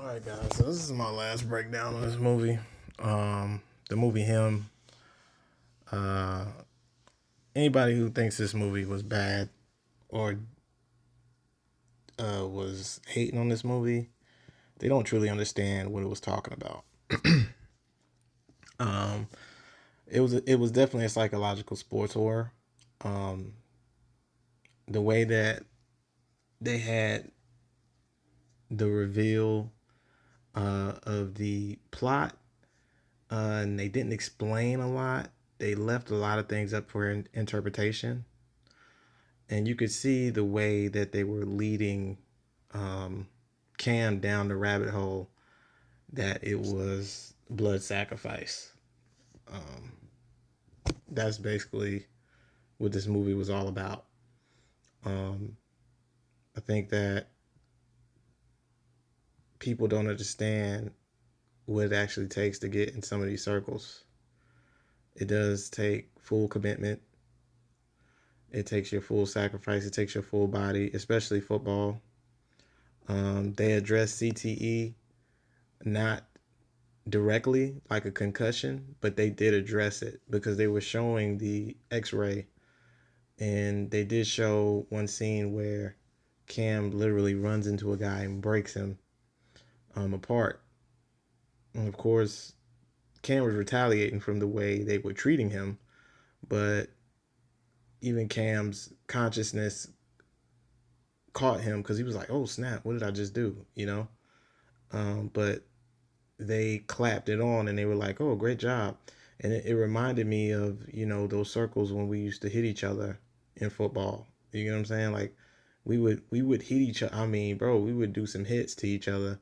Alright guys, so this is my last breakdown on this movie. The movie Him. Uh Anybody who thinks this movie was bad or was hating on this movie, they don't truly understand what it was talking about. Um it was definitely a psychological sports horror. Um the way that they had the reveal of the plot, and they didn't explain a lot. They left a lot of things up for interpretation, and you could see the way that they were leading um, Cam down the rabbit hole that it was blood sacrifice. Um, that's basically what this movie was all about. Um, I think that people don't understand what it actually takes to get in some of these circles. It does take full commitment. It takes your full sacrifice. It takes your full body, especially football. They address CTE not directly like a concussion, but they did address it because they were showing the X-ray, and they did show one scene where Cam literally runs into a guy and breaks him apart. And of course, Cam was retaliating from the way they were treating him, but even Cam's consciousness caught him because he was like, "Oh snap! What did I just do?" But they clapped it on and they were like, "Oh, great job." And it reminded me of, those circles when we used to hit each other in football. You know what I'm saying? Like we would hit each other. I mean, bro, we would do some hits to each other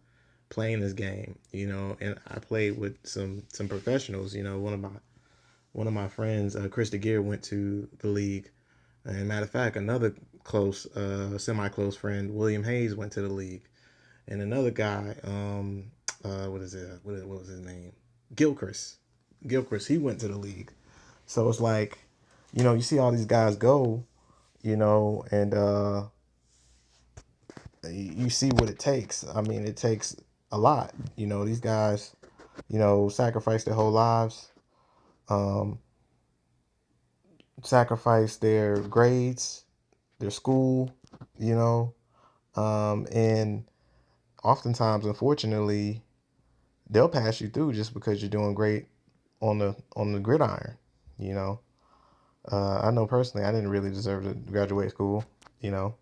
playing this game, and I played with some professionals. One of my friends, Chris DeGear, went to the league. And matter of fact, another close, semi-close friend, William Hayes, went to the league. And another guy, what is it? What was his name? Gilchrist. Gilchrist. He went to the league. So it's like, you see all these guys go, and you see what it takes. I mean, it takes a lot. These guys, sacrifice their whole lives, um, sacrifice their grades, their school, you know, and oftentimes, unfortunately, they'll pass you through just because you're doing great on the gridiron. You know, I know personally, I didn't really deserve to graduate school. You know,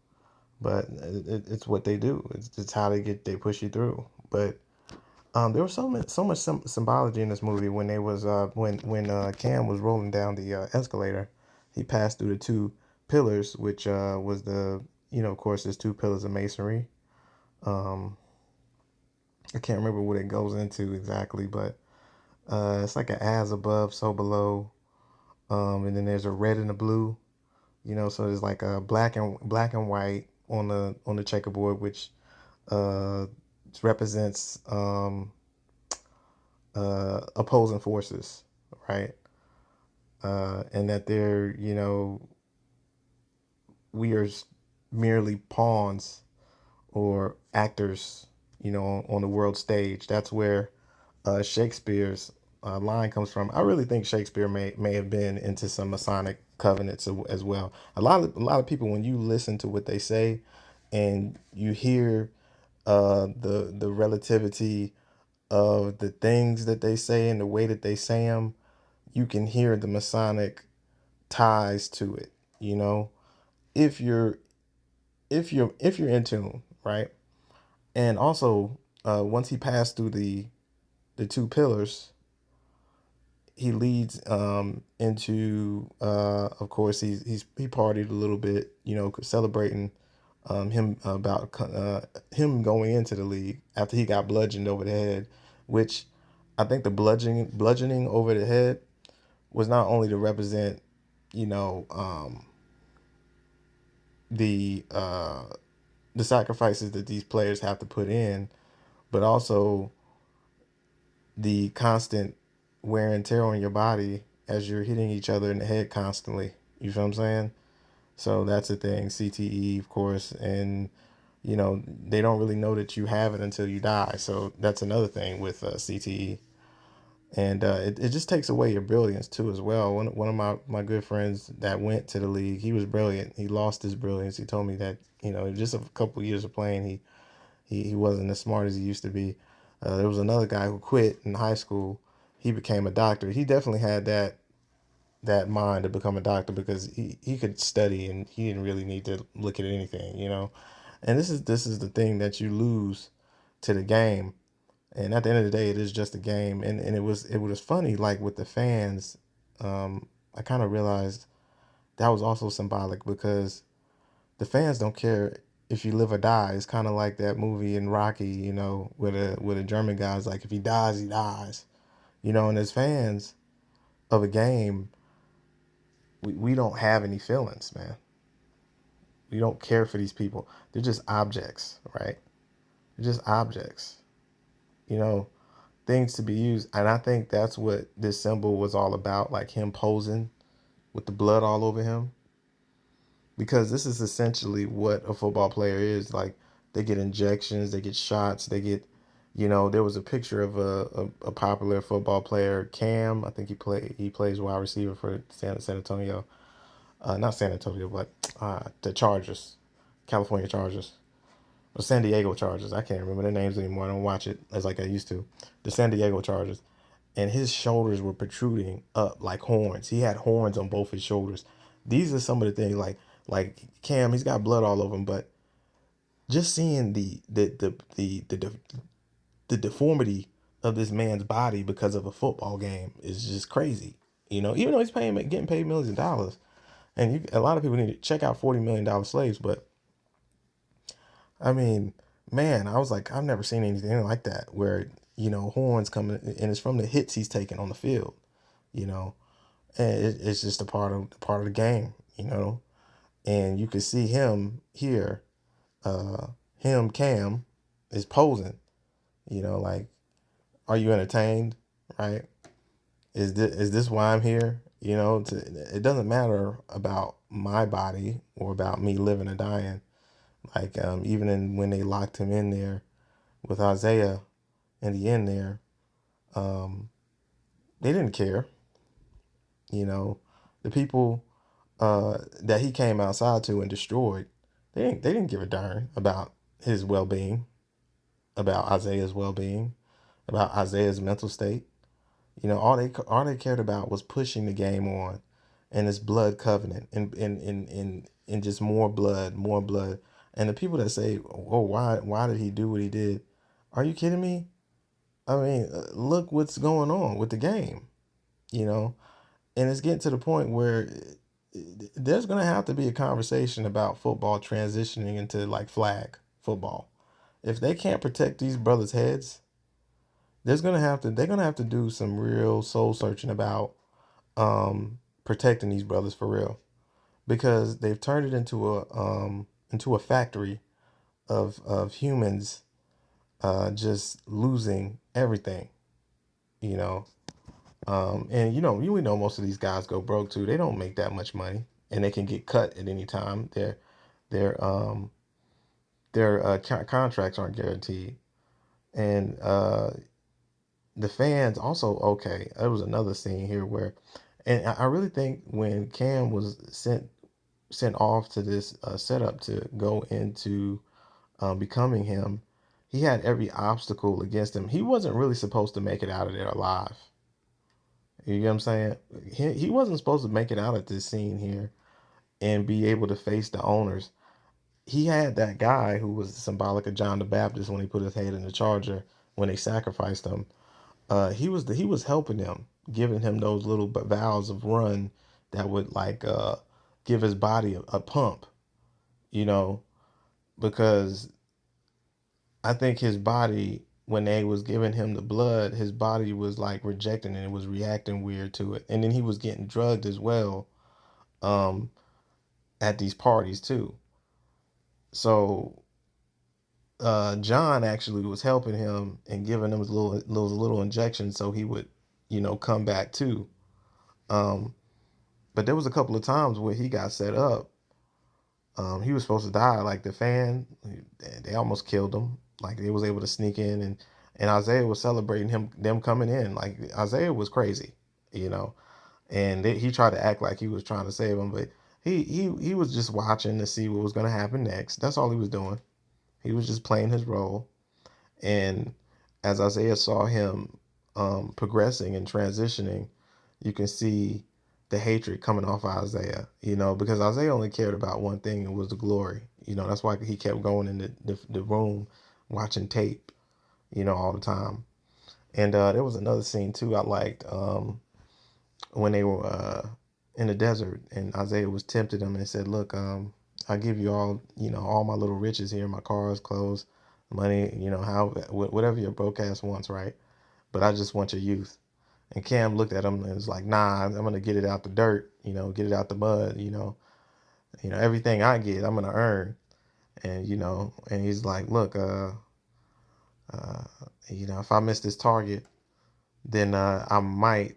but it's what they do. It's how they push you through. But there was so much symbology in this movie when they was when Cam was rolling down the escalator. He passed through the two pillars, which was of course, there's two pillars of masonry. Um, I can't remember what it goes into exactly, but it's like an as above, so below. And then there's a red and a blue. So there's like a black and white on the checkerboard, which uh, represents opposing forces, right? And that we are merely pawns or actors, on the world stage. That's where Shakespeare's line comes from. I really think Shakespeare may have been into some Masonic covenants as well. A lot of people, when you listen to what they say, and you hear the relativity of the things that they say and the way that they say them, you can hear the Masonic ties to it. You know, if you're if you're in tune, right? And also, once he passed through the two pillars, he leads into of course he partied a little bit, celebrating him going into the league after he got bludgeoned over the head, which I think the bludgeoning over the head was not only to represent, you know um, the uh, the sacrifices that these players have to put in, but also the constant wear and tear on your body as you're hitting each other in the head constantly. You feel what I'm saying? So that's the thing. CTE, of course, and they don't really know that you have it until you die. So that's another thing with CTE. And it just takes away your brilliance too as well. One of my good friends that went to the league, he was brilliant. He lost his brilliance. He told me that, just a couple of years of playing, he wasn't as smart as he used to be. There was another guy who quit in high school. He became a doctor. He definitely had that mind to become a doctor because he could study and he didn't really need to look at anything. And this is the thing that you lose to the game. And at the end of the day, it is just a game. And it was funny, like with the fans. I kind of realized that was also symbolic because the fans don't care if you live or die. It's kind of like that movie in Rocky, where the German guy's like, if he dies, he dies. And as fans of a game, we don't have any feelings, man. We don't care for these people. They're just objects, right? They're just objects, you know, things to be used. And I think that's what this symbol was all about, like him posing with the blood all over him. Because this is essentially what a football player is. Like they get injections, they get shots, they get, there was a picture of a popular football player, Cam. I think he plays wide receiver for San Antonio. Not San Antonio, but the Chargers, California Chargers, or San Diego Chargers. I can't remember their names anymore. I don't watch it as like I used to. The San Diego Chargers, and his shoulders were protruding up like horns. He had horns on both his shoulders. These are some of the things like Cam. He's got blood all over him, but just seeing the deformity of this man's body because of a football game is just crazy. Even though he's getting paid millions of dollars, and a lot of people need to check out $40 million Slaves. But I mean, man, I was like, I've never seen anything like that where horns coming, and it's from the hits he's taking on the field. You know, and it's just a part of the game. And you could see him here. Him Cam is posing. Like, are you entertained? Right? Is this why I'm here? It doesn't matter about my body or about me living or dying. Like even when they locked him in there with Isaiah in the end there, um, they didn't care. You know, the people that he came outside to and destroyed, they didn't give a darn about his well being, about Isaiah's well being, about Isaiah's mental state. All they cared about was pushing the game on, and this blood covenant, and just more blood, more blood. And the people that say, "Oh, why did he do what he did?" Are you kidding me? I mean, look what's going on with the game, you know. And it's getting to the point where there's gonna have to be a conversation about football transitioning into like flag football. If they can't protect these brothers' heads, they're gonna have to do some real soul searching about protecting these brothers for real, because they've turned it into a factory of humans just losing everything, you know. And we know most of these guys go broke too. They don't make that much money, and they can get cut at any time. Their contracts aren't guaranteed, and the fans also okay. There was another scene here where, and I really think when Cam was sent off to this setup to go into becoming him, he had every obstacle against him. He wasn't really supposed to make it out of there alive. You get what I'm saying? He wasn't supposed to make it out of this scene here and be able to face the owners. He had that guy who was symbolic of John the Baptist when he put his head in the charger when they sacrificed him. He was helping him, giving him those little valves of run that would like give his body a pump, you know, because I think his body, when they was giving him the blood, his body was like rejecting it. It was reacting weird to it, and then he was getting drugged as well um, at these parties too. So John actually was helping him and giving him those little injections so he would, come back too. Um, but there was a couple of times where he got set up He was supposed to die. Like the fan, they almost killed him. Like they was able to sneak in, and Isaiah was celebrating them coming in. Like Isaiah was crazy, you know. And he tried to act like he was trying to save him, but he was just watching to see what was going to happen next. That's all he was doing. He was just playing his role. And as Isaiah saw him progressing and transitioning, you can see the hatred coming off of Isaiah, because Isaiah only cared about one thing, it was the glory. That's why he kept going in the room watching tape, all the time. And there was another scene too I liked, when they were in the desert and Isaiah was tempted them and said, look, I'll give you all my little riches here, my cars, clothes, money, whatever your broke ass wants, right? But I just want your youth. And Cam looked at him and was like, nah, I'm gonna get it out the dirt, get it out the mud, everything I get, I'm gonna earn. And and he's like, look, uh, if I miss this target, then I might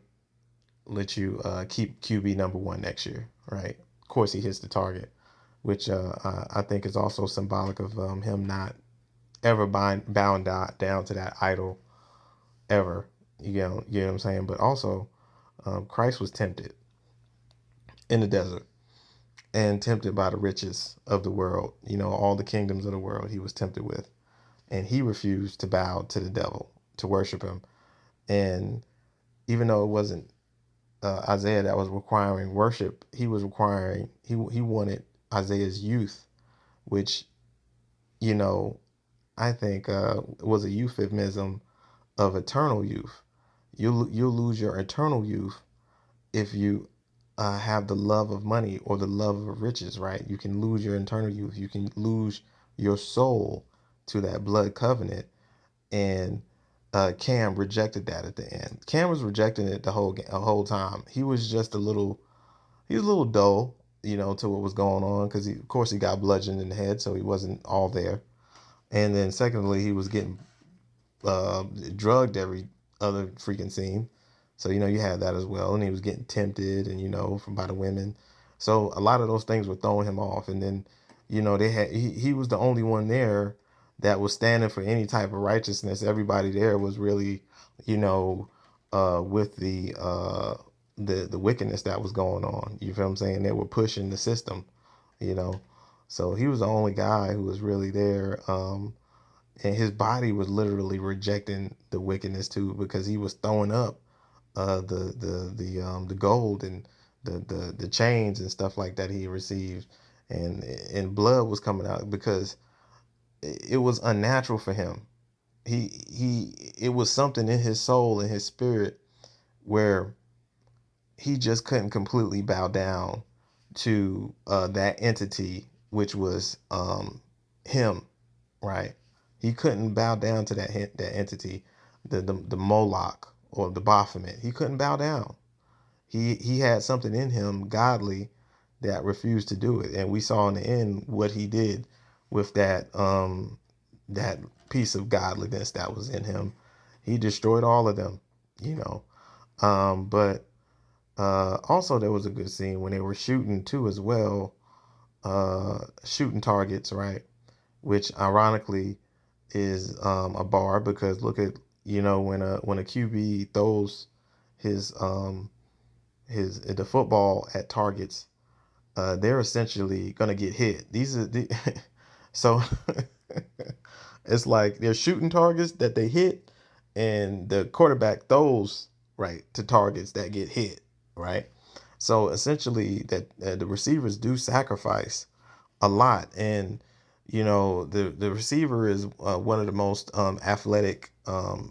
let you keep QB number one next year, right? Of course, he hits the target, which I think is also symbolic of him not ever bound down to that idol ever. You know what I'm saying? But also, Christ was tempted in the desert and tempted by the riches of the world. All the kingdoms of the world he was tempted with, and he refused to bow to the devil to worship him. And even though it wasn't Isaiah that was requiring worship, he wanted Isaiah's youth, which you know I think was a euphemism of eternal youth. You'll lose your eternal youth if you have the love of money or the love of riches, right? You can lose your eternal youth. You can lose your soul to that blood covenant. And Cam rejected that at the end. Cam was rejecting it the whole time. He was a little dull, to what was going on because of course he got bludgeoned in the head, so he wasn't all there. And then secondly, he was getting drugged every other freaking scene. So you had that as well, and he was getting tempted, and from by the women. So a lot of those things were throwing him off, and then they had he was the only one there that was standing for any type of righteousness. Everybody there was really, with the wickedness that was going on. You feel what I'm saying? They were pushing the system, you know. So he was the only guy who was really there. And his body was literally rejecting the wickedness too, because he was throwing up the gold and the chains and stuff like that he received, and blood was coming out because it was unnatural for him. He it was something in his soul and his spirit where he just couldn't completely bow down to that entity, which was him, right? He couldn't bow down to that entity, the Moloch or the Baphomet. He couldn't bow down. He had something in him, godly, that refused to do it, and we saw in the end what he did with that piece of godliness that was in him. He destroyed all of them, you know. But also there was a good scene when they were shooting too as well, shooting targets, right? Which ironically is a bar, because look at when a QB throws his the football at targets, they're essentially gonna get hit. These are the so it's like they're shooting targets that they hit, and the quarterback throws right to targets that get hit, right? So essentially, that the receivers do sacrifice a lot, and the receiver is one of the most athletic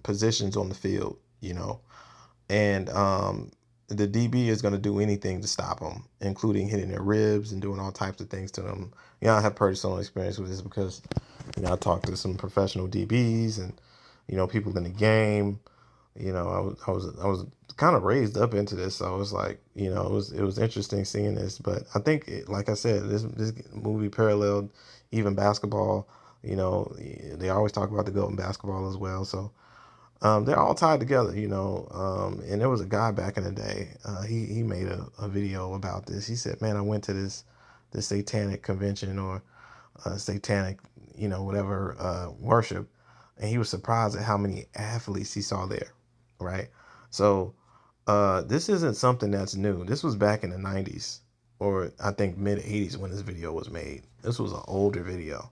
positions on the field, and the DB is going to do anything to stop them, including hitting their ribs and doing all types of things to them. I have personal experience with this because I talked to some professional DBs and people in the game. I was kind of raised up into this, so it was like it was interesting seeing this. But I think, like I said, this movie paralleled even basketball. They always talk about the GOAT in basketball as well. So they're all tied together, and there was a guy back in the day. He made a video about this. He said, "Man, I went to the satanic convention or satanic, whatever worship, and he was surprised at how many athletes he saw there, right? So this isn't something that's new. This was back in the 90s, or I think mid 80s when this video was made. This was an older video.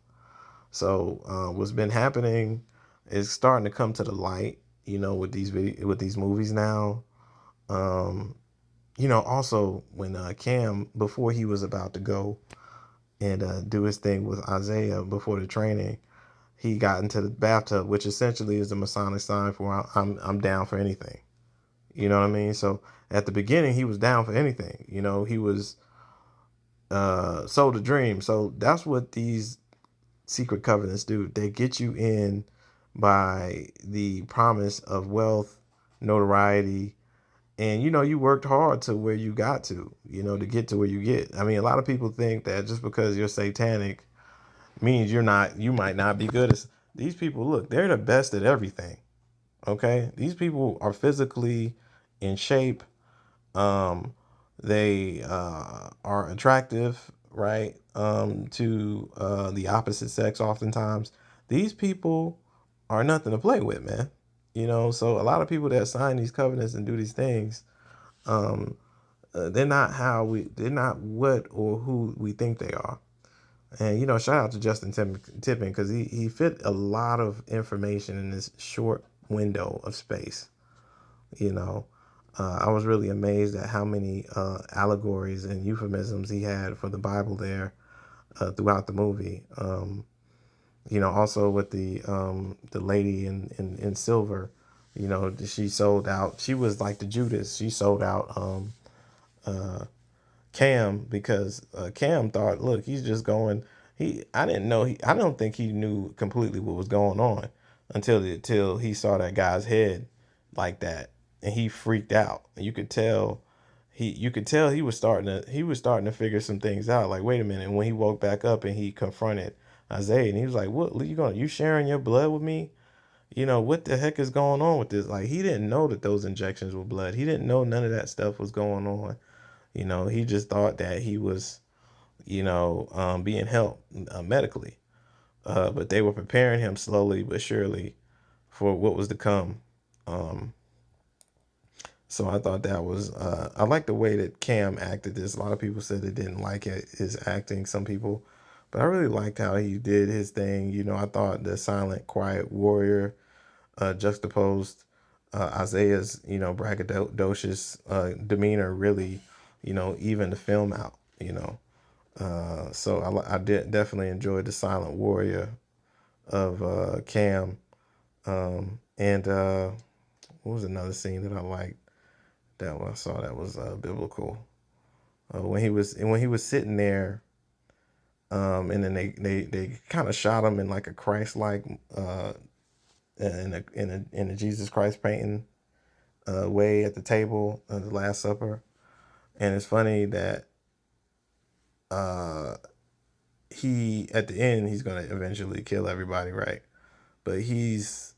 So what's been happening is starting to come to the light, with these movies now. Um, also when Cam, before he was about to go and do his thing with Isaiah before the training, he got into the bathtub, which essentially is the Masonic sign for I'm down for anything. You know what I mean? So at the beginning, he was down for anything. He was sold a dream. So that's what these secret covenants do. They get you in by the promise of wealth, notoriety, and you worked hard to where you got to get to where you get. I mean, a lot of people think that just because you're satanic means you might not be good as these people. Look, they're the best at everything. Okay, these people are physically in shape. um they are attractive, right, to the opposite sex oftentimes. These people are nothing to play with, man. So a lot of people that sign these covenants and do these things, um they're not what or who we think they are. And shout out to Justin Tippin, because he fit a lot of information in this short window of space. You know, I was really amazed at how many allegories and euphemisms he had for the Bible there throughout the movie. Also with the lady in silver, she sold out. She was like the Judas. She sold out uh, Cam, because Cam thought, look, he's just going. I didn't know. I don't think he knew completely what was going on until he saw that guy's head like that, and he freaked out. You could tell. He was starting to figure some things out. Like, wait a minute. And when he woke back up and he confronted Isaiah, and he was like, "What you sharing your blood with me? What the heck is going on with this?" Like, he didn't know that those injections were blood. He didn't know none of that stuff was going on. He just thought that he was, being helped medically. But they were preparing him slowly but surely for what was to come. Um, so I thought that was, I like the way that Cam acted this. A lot of people said they didn't like his acting, some people, but I really liked how he did his thing. I thought the silent, quiet warrior juxtaposed Isaiah's, braggadocious demeanor really, even the film out. So I did definitely enjoy the silent warrior of Cam. And what was another scene that I liked that I saw that was biblical? When he was sitting there, and then they kind of shot him in like a Christ like in a Jesus Christ painting way at the table of the Last Supper. And it's funny that uh, he at the end he's gonna eventually kill everybody, right? But he's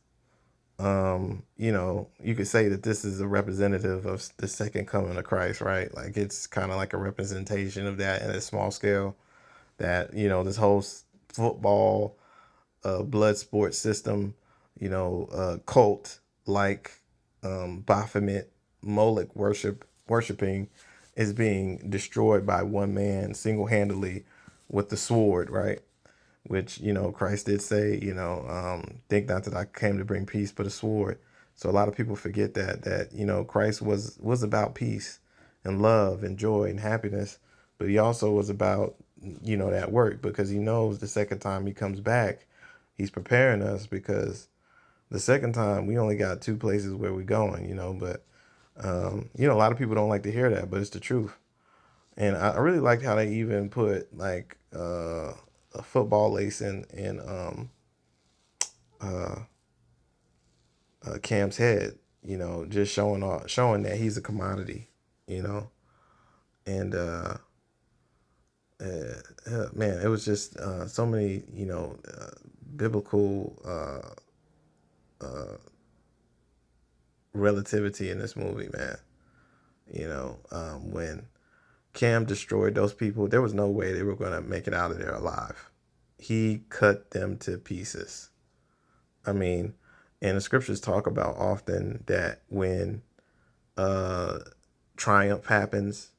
you could say that this is a representative of the second coming of Christ, right? Like, it's kind of like a representation of that in a small scale. That this whole football blood sport system, cult like Baphomet Moloch worshiping is being destroyed by one man single handedly with the sword, right? Which Christ did say, think not that I came to bring peace but a sword. So a lot of people forget that Christ was about peace and love and joy and happiness, but he also was about that work, because he knows the second time he comes back, he's preparing us, because the second time we only got two places where we're going, but a lot of people don't like to hear that, but it's the truth. And I really liked how they even put like a football lace in uh, Cam's head, just showing that he's a commodity, you know. And man, it was just so many, biblical uh, relativity in this movie, man. When Cam destroyed those people. There was no way they were going to make it out of there alive. He cut them to pieces. I mean, and the scriptures talk about often that when uh, triumph happens,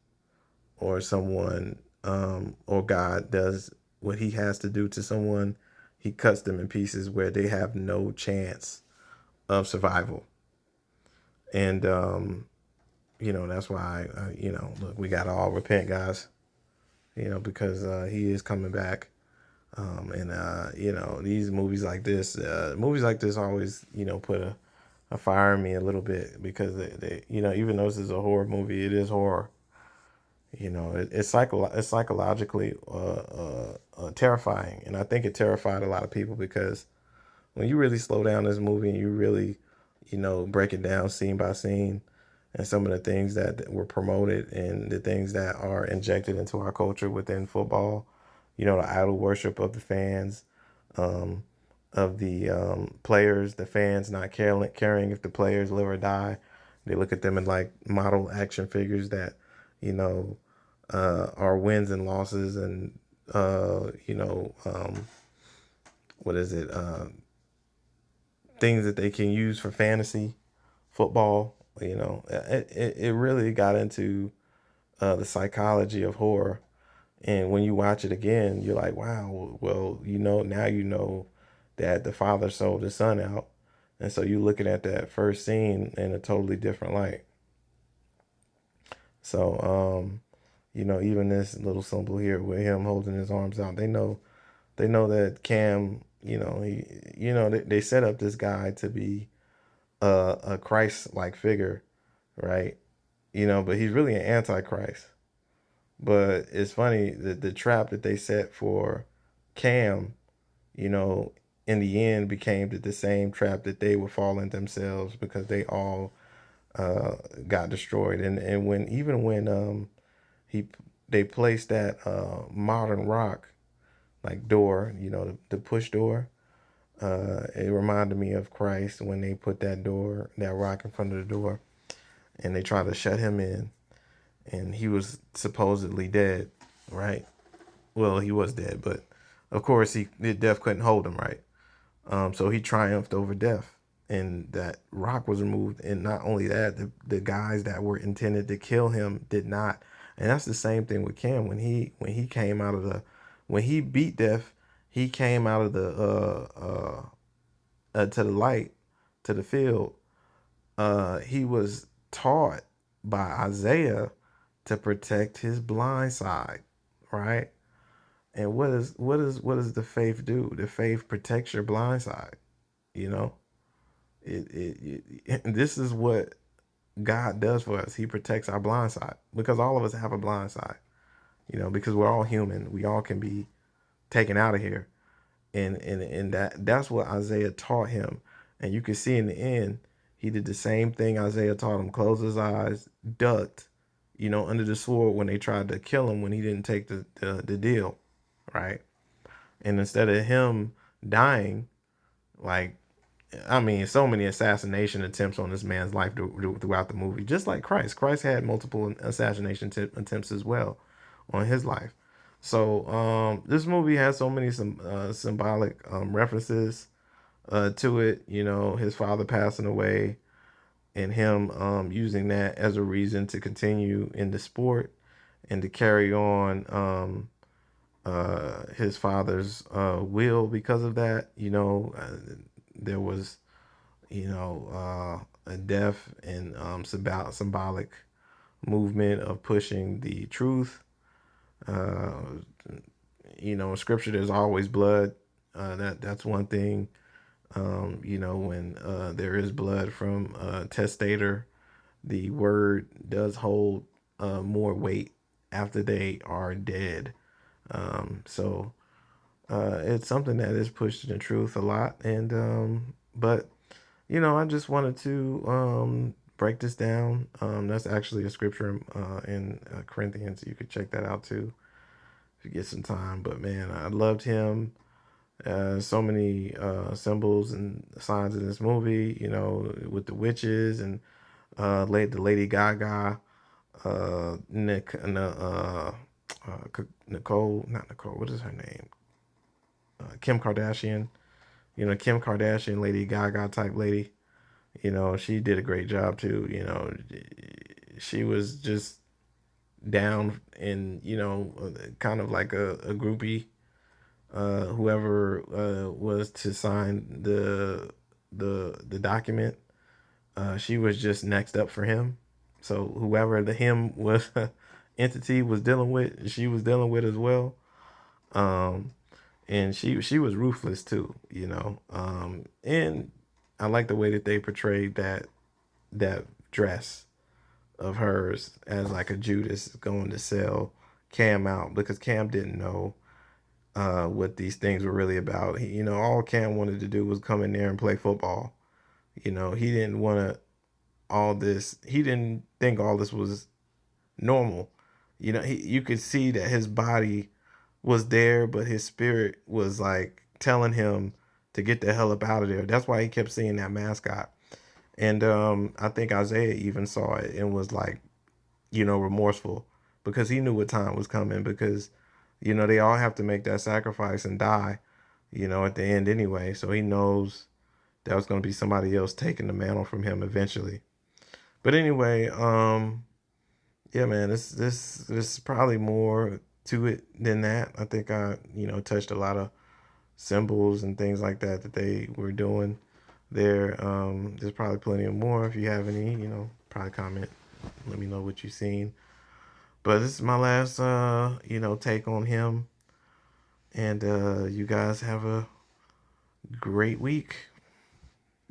or someone or God does what he has to do to someone, he cuts them in pieces where they have no chance of survival. And that's why look, we gotta all repent, guys. Because he is coming back. And these movies like this always put a fire in me a little bit, because they even though this is a horror movie, it is horror. It's psychologically terrifying, and I think it terrified a lot of people, because when you really slow down this movie and you really break it down scene by scene, and some of the things that were promoted and the things that are injected into our culture within football, the idol worship of the fans, um, of the players, the fans not caring if the players live or die. They look at them as like model action figures that, you know, are wins and losses, and what is it? Things that they can use for fantasy football. It really got into the psychology of horror. And when you watch it again, you're like, wow, well, now that the father sold his son out. And so you're looking at that first scene in a totally different light. So, even this little symbol here with him holding his arms out, they know that Cam, they set up this guy to be a Christ-like figure, right? But he's really an antichrist. But it's funny that the trap that they set for Cam, you know, in the end became the same trap that they were falling themselves, because they all got destroyed. And when he they placed that modern rock like door, the push door, it reminded me of Christ when they put that rock in front of the door, and they tried to shut him in, and he was supposedly dead, right? Well, he was dead, but of course death couldn't hold him, right? So he triumphed over death, and that rock was removed. And not only that, the guys that were intended to kill him did not. And that's the same thing with Cam. When he came out of when he beat death, he came out of to the light, to the field. He was taught by Isaiah to protect his blind side, right? And what does the faith do? The faith protects your blind side. You know, this is what God does for us. He protects our blind side, because all of us have a blind side. Because we're all human. We all can be taken out of here, and that's what Isaiah taught him. And you can see in the end, he did the same thing Isaiah taught him: closed his eyes, ducked, under the sword when they tried to kill him when he didn't take the deal, right? And instead of him dying, like, I mean, so many assassination attempts on this man's life throughout the movie, just like Christ. Christ had multiple assassination attempts as well on his life. So this movie has so many symbolic references to it. His father passing away, and him using that as a reason to continue in the sport and to carry on his father's will. Because of that, there was a death and symbolic movement of pushing the truth. Uh, in scripture, there's always blood. That's one thing. When there is blood from a testator, the word does hold more weight after they are dead. So it's something that is pushed in the truth a lot. And but I just wanted to break this down. That's actually a scripture in Corinthians. You could check that out too if you get some time. But man, I loved him. So many symbols and signs in this movie. With the witches and the Lady Gaga. Nicole, not Nicole. What is her name? Kim Kardashian. Kim Kardashian, Lady Gaga type lady. She did a great job too. She was just down and kind of like a groupie. Whoever was to sign the document, she was just next up for him. So whoever the him was entity was dealing with, she was dealing with as well. Um, and she was ruthless too. And I like the way that they portrayed that dress of hers as like a Judas going to sell Cam out because Cam didn't know what these things were really about. All Cam wanted to do was come in there and play football. He didn't want to all this. He didn't think all this was normal. You could see that his body was there, but his spirit was like telling him to get the hell up out of there. That's why he kept seeing that mascot. And I think Isaiah even saw it and was like, remorseful because he knew what time was coming because, they all have to make that sacrifice and die, at the end anyway. So he knows that was going to be somebody else taking the mantle from him eventually. But anyway, yeah, man, this is probably more to it than that. I think I, touched a lot of symbols and things like that they were doing there. There's probably plenty of more. If you have any, probably comment. Let me know what you've seen. But this is my last, take on him. And you guys have a great week.